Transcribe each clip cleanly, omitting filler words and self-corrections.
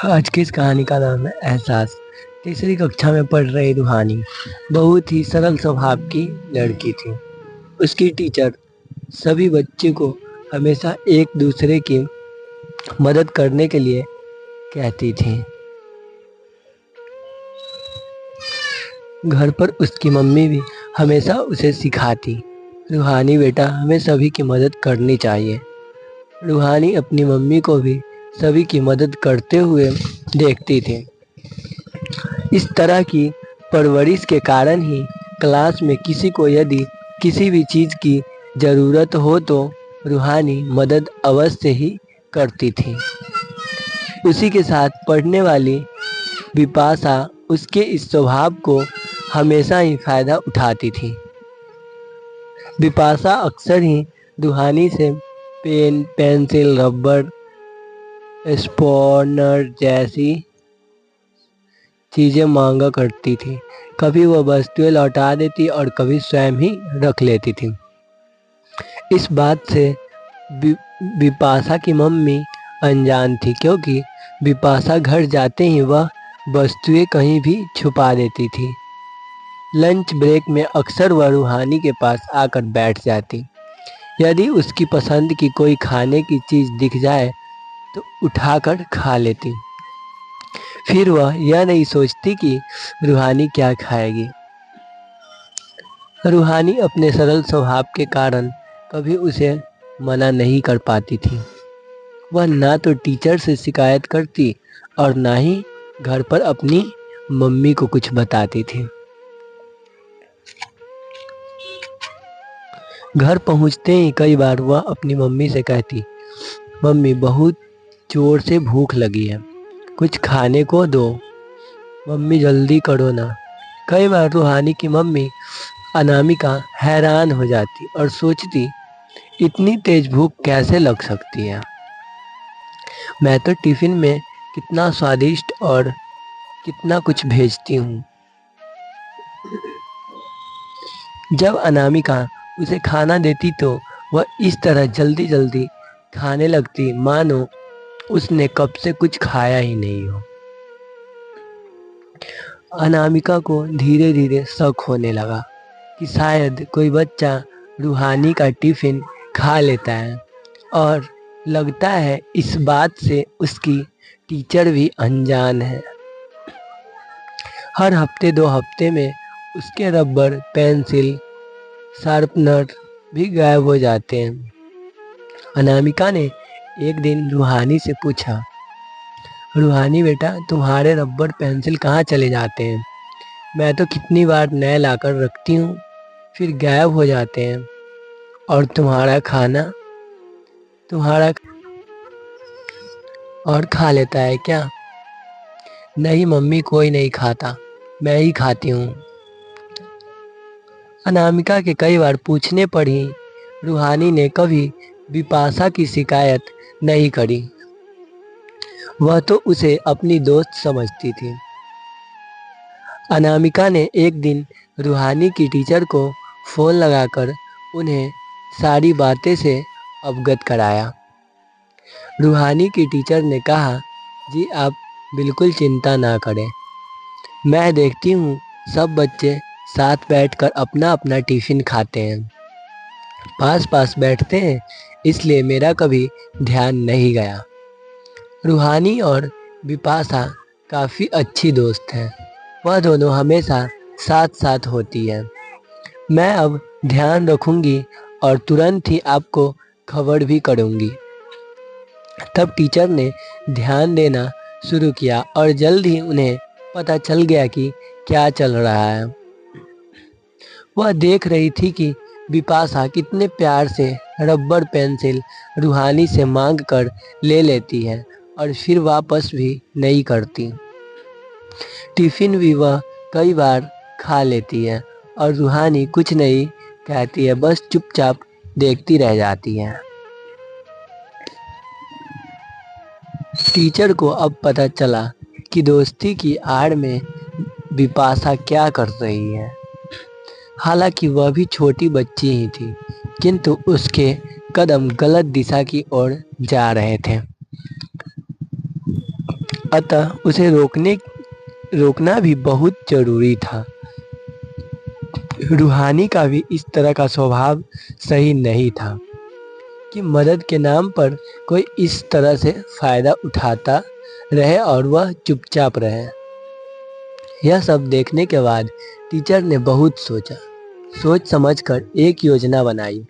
आज की इस कहानी का नाम है एहसास। तीसरी कक्षा में पढ़ रही रूहानी बहुत ही सरल स्वभाव की लड़की थी। उसकी टीचर सभी बच्चे को हमेशा एक दूसरे की मदद करने के लिए कहती थी। घर पर उसकी मम्मी भी हमेशा उसे सिखाती, रूहानी बेटा, हमें सभी की मदद करनी चाहिए। रूहानी अपनी मम्मी को भी सभी की मदद करते हुए देखती थी। इस तरह की परवरिश के कारण ही क्लास में किसी को यदि किसी भी चीज़ की ज़रूरत हो तो रूहानी मदद अवश्य ही करती थी। उसी के साथ पढ़ने वाली बिपाशा उसके इस स्वभाव को हमेशा ही फ़ायदा उठाती थी। बिपाशा अक्सर ही रूहानी से पेन, पेंसिल, रबर, स्पॉनर जैसी चीज़ें मांगा करती थी। कभी वह वस्तुएं लौटा देती और कभी स्वयं ही रख लेती थी। इस बात से बिपाशा की मम्मी अनजान थी, क्योंकि बिपाशा घर जाते ही वह वस्तुएं कहीं भी छुपा देती थी। लंच ब्रेक में अक्सर वह रूहानी के पास आकर बैठ जाती। यदि उसकी पसंद की कोई खाने की चीज़ दिख जाए तो उठाकर खा लेती। फिर वह यह नहीं सोचती कि रूहानी क्या खाएगी। रूहानी अपने सरल स्वभाव के कारण कभी उसे मना नहीं कर पाती थी। वह ना तो टीचर से शिकायत करती और ना ही घर पर अपनी मम्मी को कुछ बताती थी। घर पहुंचते ही कई बार वह अपनी मम्मी से कहती, मम्मी बहुत जोर से भूख लगी है, कुछ खाने को दो, मम्मी जल्दी करो ना। कई बार रूहानी की मम्मी अनामिका हैरान हो जाती और सोचती, इतनी तेज भूख कैसे लग सकती है। मैं तो टिफिन में कितना स्वादिष्ट और कितना कुछ भेजती हूँ। जब अनामिका उसे खाना देती तो वह इस तरह जल्दी जल्दी खाने लगती मानो उसने कब से कुछ खाया ही नहीं हो। अनामिका को धीरे धीरे शक होने लगा कि शायद कोई बच्चा रूहानी का टिफिन खा लेता है, और लगता है इस बात से उसकी टीचर भी अनजान है। हर हफ्ते 2 हफ्ते में उसके रबर, पेंसिल, शार्पनर भी गायब हो जाते हैं। अनामिका ने एक दिन रूहानी से पूछा, रूहानी बेटा, तुम्हारे रबर पेंसिल कहाँ चले जाते हैं? मैं तो कितनी बार नए लाकर रखती हूँ, फिर गायब हो जाते हैं। और तुम्हारा खाना तुम्हारा और खा लेता है क्या? नहीं मम्मी, कोई नहीं खाता, मैं ही खाती हूँ। अनामिका के कई बार पूछने पर ही रूहानी ने कभी बिपाशा की शिकायत नहीं करी। वह तो उसे अपनी दोस्त समझती थी। अनामिका ने एक दिन रूहानी की टीचर को फ़ोन लगाकर उन्हें सारी बातें से अवगत कराया। रूहानी की टीचर ने कहा, जी आप बिल्कुल चिंता ना करें, मैं देखती हूँ सब बच्चे साथ बैठकर अपना अपना टिफ़िन खाते हैं, पास पास बैठते हैं, इसलिए मेरा कभी ध्यान नहीं गया। रूहानी और बिपाशा काफ़ी अच्छी दोस्त हैं, वह दोनों हमेशा साथ साथ होती हैं। मैं अब ध्यान रखूंगी और तुरंत ही आपको खबर भी करूंगी। तब टीचर ने ध्यान देना शुरू किया और जल्द ही उन्हें पता चल गया कि क्या चल रहा है। वह देख रही थी कि बिपाशा कितने प्यार से रबर पेंसिल रूहानी से मांग कर ले लेती है और फिर वापस भी नहीं करती। टिफ़िन भी वह कई बार खा लेती है और रूहानी कुछ नहीं कहती है, बस चुपचाप देखती रह जाती है। टीचर को अब पता चला कि दोस्ती की आड़ में बिपाशा क्या कर रही है। हालांकि वह भी छोटी बच्ची ही थी, किंतु उसके कदम गलत दिशा की ओर जा रहे थे। अतः उसे रोकना भी बहुत जरूरी था। रूहानी का भी इस तरह का स्वभाव सही नहीं था कि मदद के नाम पर कोई इस तरह से फायदा उठाता रहे और वह चुपचाप रहे। यह सब देखने के बाद टीचर ने बहुत सोचा, सोच समझकर एक योजना बनाई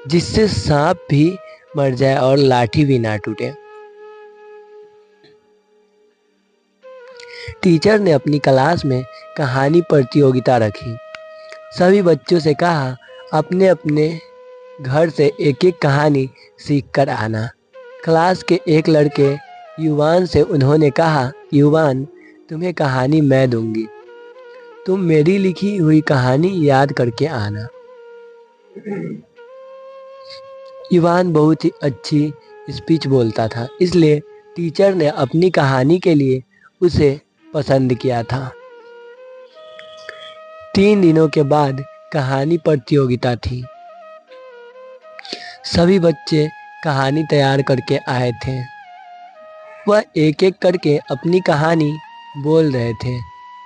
जिससे सांप भी मर जाए और लाठी भी ना टूटे। टीचर ने अपनी क्लास में कहानी प्रतियोगिता रखी। सभी बच्चों से कहा, अपने अपने घर से एक एक कहानी सीख कर आना। क्लास के एक लड़के युवान से उन्होंने कहा, युवान, तुम्हें कहानी मैं दूंगी, तुम मेरी लिखी हुई कहानी याद करके आना। युवान बहुत ही अच्छी स्पीच बोलता था, इसलिए टीचर ने अपनी कहानी के लिए उसे पसंद किया था। 3 दिनों के बाद कहानी प्रतियोगिता थी। सभी बच्चे कहानी तैयार करके आए थे। वह एक एक करके अपनी कहानी बोल रहे थे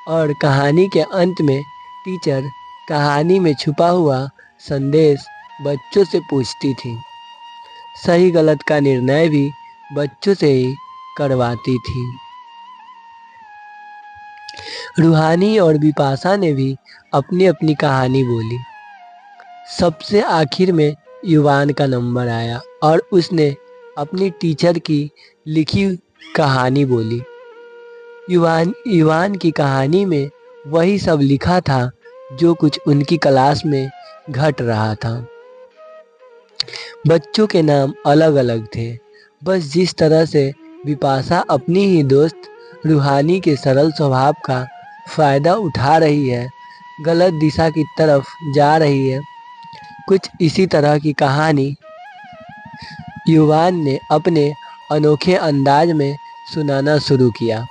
और कहानी के अंत में टीचर कहानी में छुपा हुआ संदेश बच्चों से पूछती थी। सही गलत का निर्णय भी बच्चों से ही करवाती थी। रूहानी और बिपाशा ने भी अपनी अपनी कहानी बोली। सबसे आखिर में युवान का नंबर आया और उसने अपनी टीचर की लिखी कहानी बोली। युवान की कहानी में वही सब लिखा था जो कुछ उनकी क्लास में घट रहा था। बच्चों के नाम अलग अलग थे। बस जिस तरह से बिपाशा अपनी ही दोस्त रूहानी के सरल स्वभाव का फायदा उठा रही है, गलत दिशा की तरफ जा रही है, कुछ इसी तरह की कहानी युवान ने अपने अनोखे अंदाज में सुनाना शुरू किया।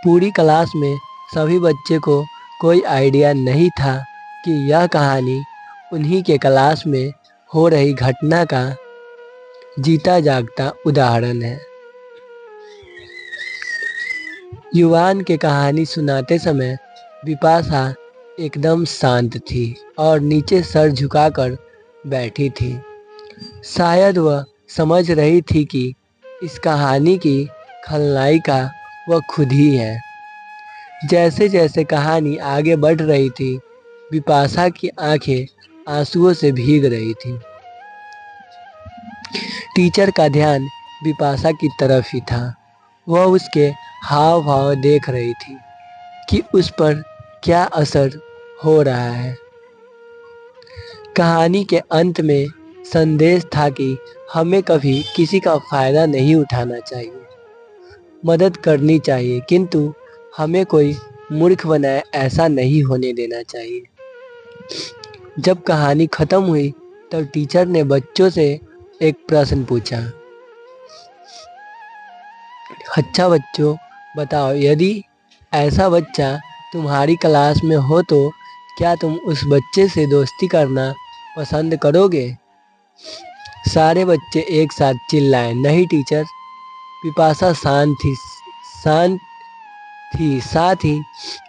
पूरी क्लास में सभी बच्चे को कोई आइडिया नहीं था कि यह कहानी उन्हीं के क्लास में हो रही घटना का जीता जागता उदाहरण है। युवान के कहानी सुनाते समय बिपाशा एकदम शांत थी और नीचे सर झुकाकर बैठी थी। शायद वह समझ रही थी कि इस कहानी की खलनायिका वह खुद ही है। जैसे जैसे कहानी आगे बढ़ रही थी, बिपाशा की आंखें आंसुओं से भीग रही थी। टीचर का ध्यान बिपाशा की तरफ ही था। वह उसके हाव भाव देख रही थी कि उस पर क्या असर हो रहा है। कहानी के अंत में संदेश था कि हमें कभी किसी का फायदा नहीं उठाना चाहिए, मदद करनी चाहिए, किंतु हमें कोई मूर्ख बनाए ऐसा नहीं होने देना चाहिए। जब कहानी खत्म हुई तब टीचर ने बच्चों से एक प्रश्न पूछा, अच्छा बच्चों, बताओ, यदि ऐसा बच्चा तुम्हारी क्लास में हो तो क्या तुम उस बच्चे से दोस्ती करना पसंद करोगे? सारे बच्चे एक साथ चिल्लाए, नहीं टीचर। बिपाशा शांत थी। साथ ही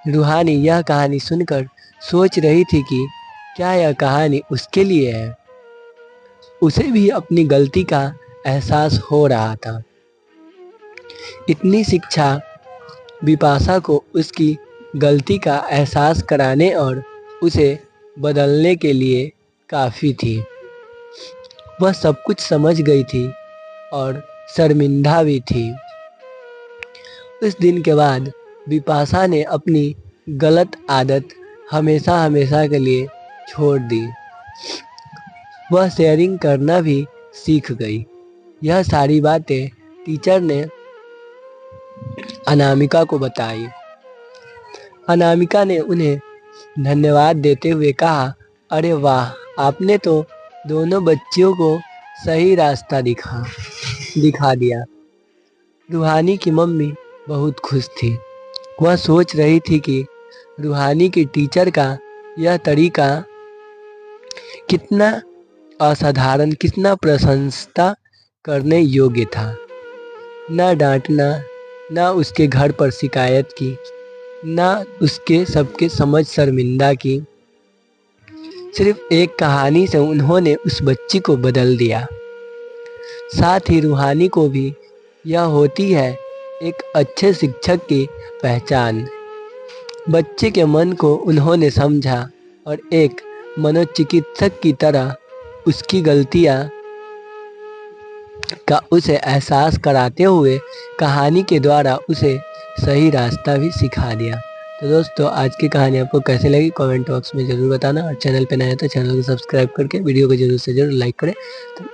रूहानी यह कहानी सुनकर सोच रही थी कि क्या यह कहानी उसके लिए है। उसे भी अपनी गलती का एहसास हो रहा था। इतनी शिक्षा बिपाशा को उसकी गलती का एहसास कराने और उसे बदलने के लिए काफ़ी थी। वह सब कुछ समझ गई थी और शर्मिंदा भी थी। उस दिन के बाद बिपाशा ने अपनी गलत आदत हमेशा हमेशा के लिए छोड़ दी। वह शेयरिंग करना भी सीख गई। यह सारी बातें टीचर ने अनामिका को बताई। अनामिका ने उन्हें धन्यवाद देते हुए कहा, अरे वाह, आपने तो दोनों बच्चियों को सही रास्ता दिखा दिया। रूहानी की मम्मी बहुत खुश थी। वह सोच रही थी कि रूहानी की टीचर का यह तरीका कितना असाधारण, कितना प्रशंसा करने योग्य था। ना डांटना, ना उसके घर पर शिकायत की, ना उसके सबके समझ शर्मिंदा की। सिर्फ एक कहानी से उन्होंने उस बच्ची को बदल दिया। साथ ही रूहानी को भी यह होती है एक अच्छे शिक्षक की पहचान। बच्चे के मन को उन्होंने समझा और एक मनोचिकित्सक की तरह उसकी गलतियां का उसे एहसास कराते हुए कहानी के द्वारा उसे सही रास्ता भी सिखा दिया। तो दोस्तों, आज की कहानी आपको कैसे लगी कमेंट बॉक्स में ज़रूर बताना, और चैनल पे नए हैं तो चैनल को सब्सक्राइब करके वीडियो को जरूर से जरूर लाइक करें। तो